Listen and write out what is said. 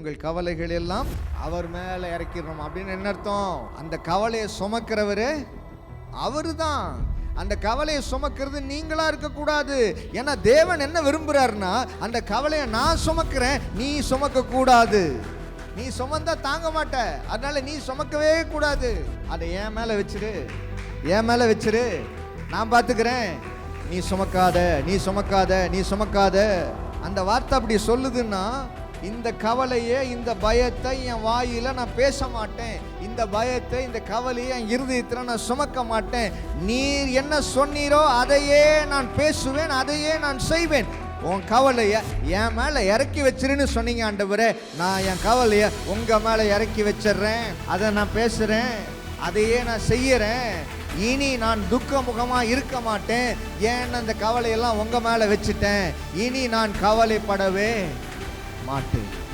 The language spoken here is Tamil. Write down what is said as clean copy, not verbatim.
உங்கள் கவலைகள் எல்லாம் அவர் மேல இறக்கிடணும். அப்படின்னு என்ன அர்த்தம்? அந்த கவலையை சுமக்கிறவரு அவரு தான். அந்த கவலையை சுமக்கிறது நீங்களா இருக்கக்கூடாது. ஏன்னா தேவன் என்ன விரும்புறாருன்னா, அந்த கவலையை நான் சுமக்கிறேன், நீ சுமக்க கூடாது. நீ சுமந்தா தாங்க மாட்ட, அதனால நீ சுமக்கவே கூடாது. அதை என் மேல வச்சிரு, என் மேல வச்சிரு, நான் பார்த்துக்கிறேன். நீ சுமக்காத, நீ சுமக்காத, நீ சுமக்காத. அந்த வார்த்தை அப்படி சொல்லுதுன்னா, இந்த கவலையை, இந்த பயத்தை என் வாயில நான் பேச மாட்டேன். இந்த பயத்தை, இந்த கவலையை என் இருதயத்தில் நான் சுமக்க மாட்டேன். நீர் என்ன சொன்னீரோ அதையே நான் பேசுவேன், அதையே நான் செய்வேன். உன் கவலையை என் மேலே இறக்கி வச்சிருன்னு சொன்னீங்க ஆண்டவரே, நான் என் கவலையை உங்கள் மேலே இறக்கி வச்சிடுறேன். அதை நான் பேசுகிறேன், அதையே நான் செய்யறேன். இனி நான் துக்க முகமாக இருக்க மாட்டேன். ஏன் அந்த கவலையெல்லாம் உங்கள் மேலே வச்சுட்டேன். இனி நான் கவலைப்படவே மாட்டேன்.